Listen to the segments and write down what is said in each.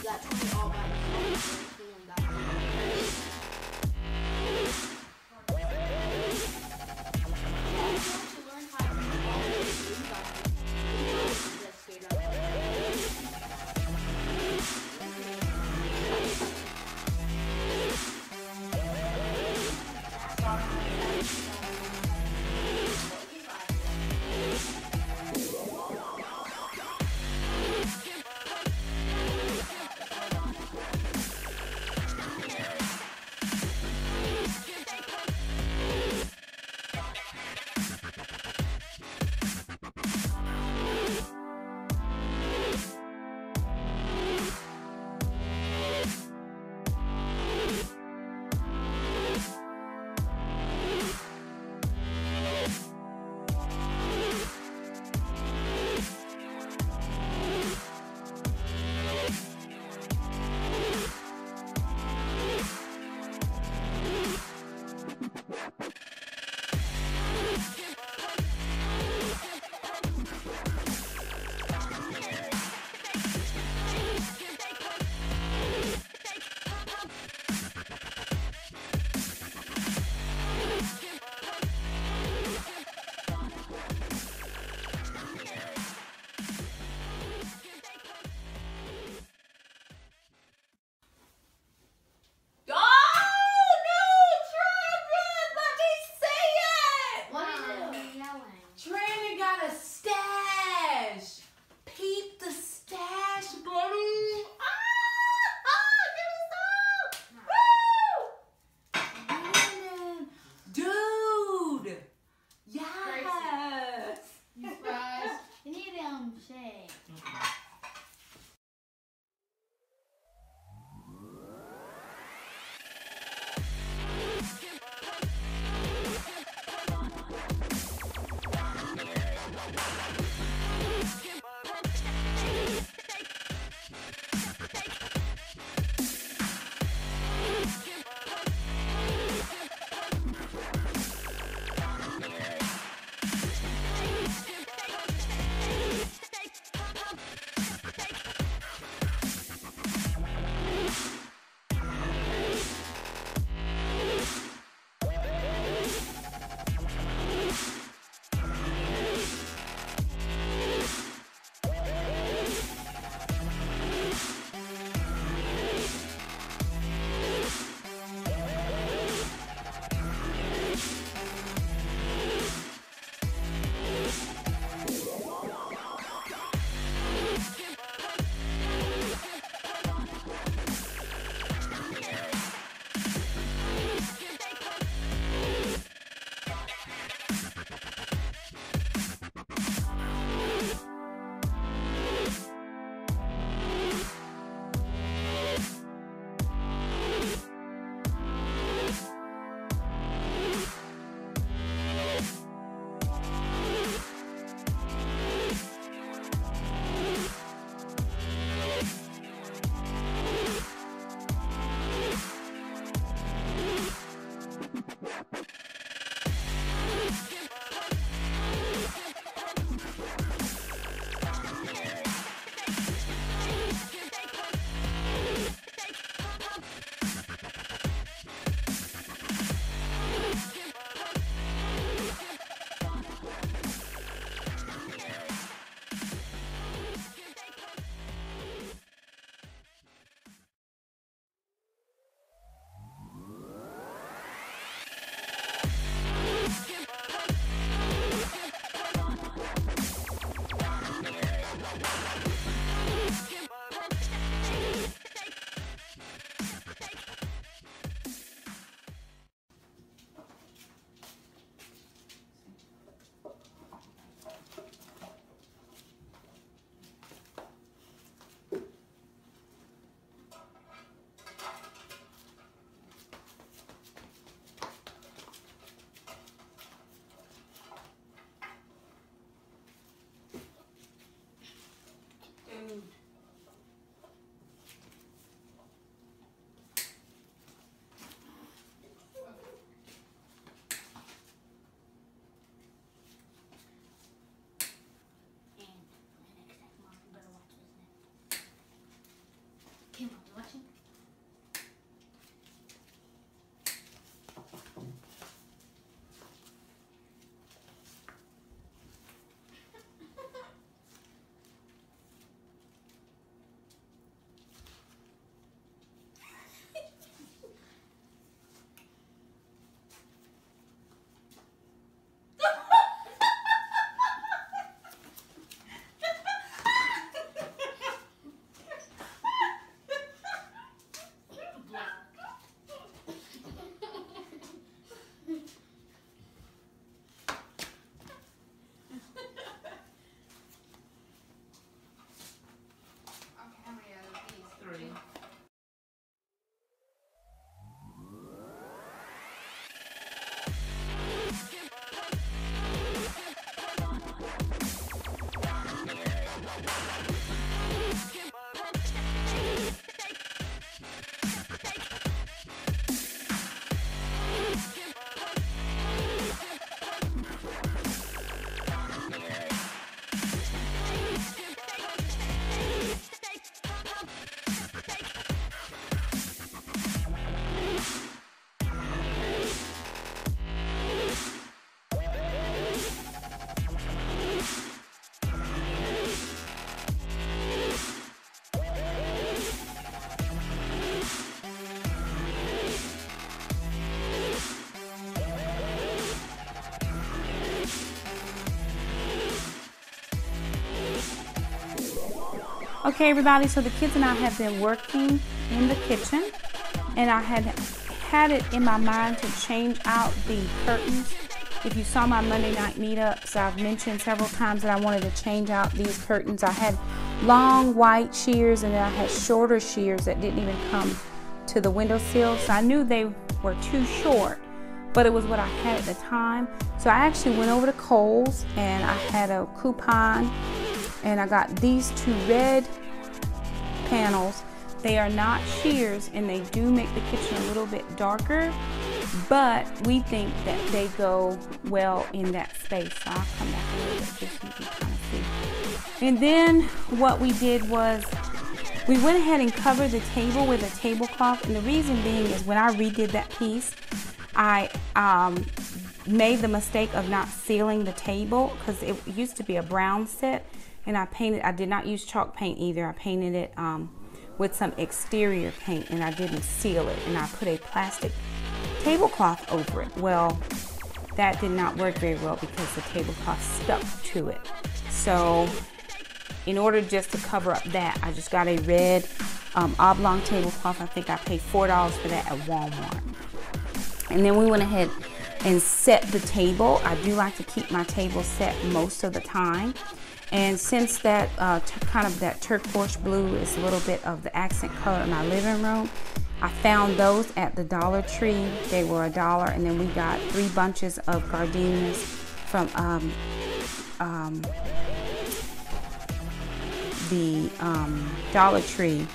got 20 all by Okay everybody, so the kids and I have been working in the kitchen, and I had it in my mind to change out the curtains. If you saw my Monday night meetups, I've mentioned several times that I wanted to change out these curtains. I had long white shears and then I had shorter shears that didn't even come to the windowsill, so I knew they were too short, but it was what I had at the time. So I actually went over to Kohl's and I had a coupon and I got these two red panels. They are not shears and they do make the kitchen a little bit darker, but we think that they go well in that space. So I'll come back a little bit just so you can kind of see. And then what we did was we went ahead and covered the table with a tablecloth, and the reason being is when I redid that piece, I made the mistake of not sealing the table because it used to be a brown set, and I did not use chalk paint either. I painted it with some exterior paint and I didn't seal it, and I put a plastic tablecloth over it. Well, that did not work very well because the tablecloth stuck to it. So in order just to cover up that, I just got a red oblong tablecloth. I think I paid $4 for that at Walmart. And then we went ahead and set the table. I do like to keep my table set most of the time. And since that kind of that turquoise blue is a little bit of the accent color in my living room, I found those at the Dollar Tree. They were $1, and then we got 3 bunches of gardenias from the Dollar Tree,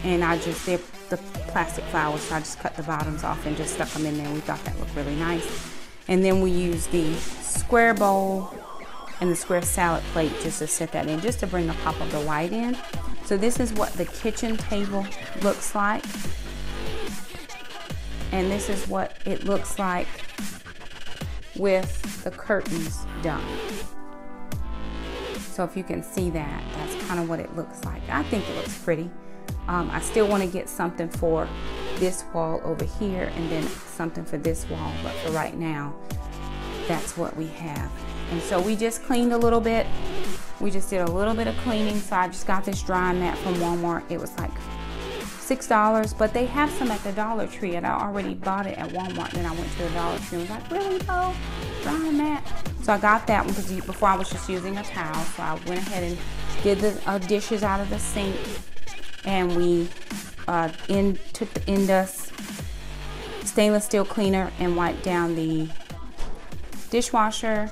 and they're the plastic flowers, so I just cut the bottoms off and just stuck them in there. We thought that looked really nice. And then we used the square bowl and the square salad plate just to set that in, just to bring a pop of the white in. So this is what the kitchen table looks like, and this is what it looks like with the curtains done. So if you can see that, that's kind of what it looks like. I think it looks pretty. I still want to get something for this wall over here and then something for this wall, but for right now, that's what we have. And so we just cleaned a little bit. We just did a little bit of cleaning. So I just got this drying mat from Walmart. It was like $6, but they have some at the Dollar Tree, and I already bought it at Walmart. Then I went to the Dollar Tree and was like, really though? Drying mat? So I got that one because before I was just using a towel. So I went ahead and did the dishes out of the sink, and we took the Indus stainless steel cleaner and wiped down the dishwasher,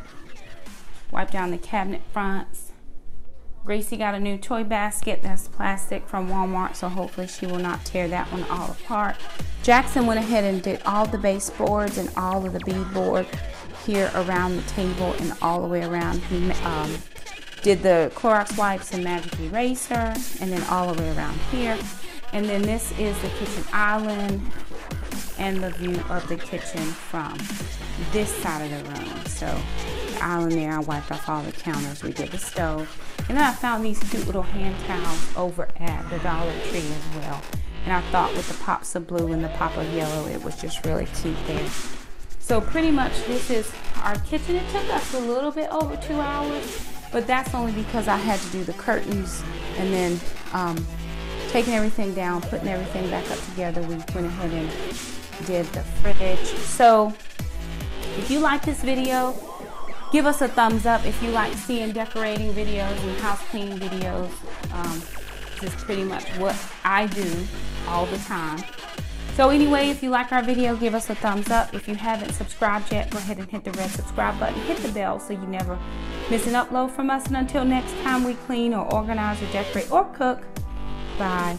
wiped down the cabinet fronts. Gracie got a new toy basket that's plastic from Walmart, so hopefully she will not tear that one all apart. Jackson went ahead and did all the baseboards and all of the beadboard here around the table and all the way around. He did the Clorox wipes and magic eraser, and then all the way around here. And then this is the kitchen island and the view of the kitchen from this side of the room. So the island there, I wiped off all the counters. We did the stove. And then I found these cute little hand towels over at the Dollar Tree as well. And I thought with the pops of blue and the pop of yellow, it was just really cute there. So pretty much this is our kitchen. It took us a little bit over 2 hours, but that's only because I had to do the curtains and then taking everything down, putting everything back up together. We went ahead and did the fridge. So if you like this video, give us a thumbs up. If you like seeing decorating videos and house cleaning videos, this is pretty much what I do all the time. So anyway, if you like our video, give us a thumbs up. If you haven't subscribed yet, go ahead and hit the red subscribe button. Hit the bell so you never miss an upload from us. And until next time we clean or organize or decorate or cook, bye.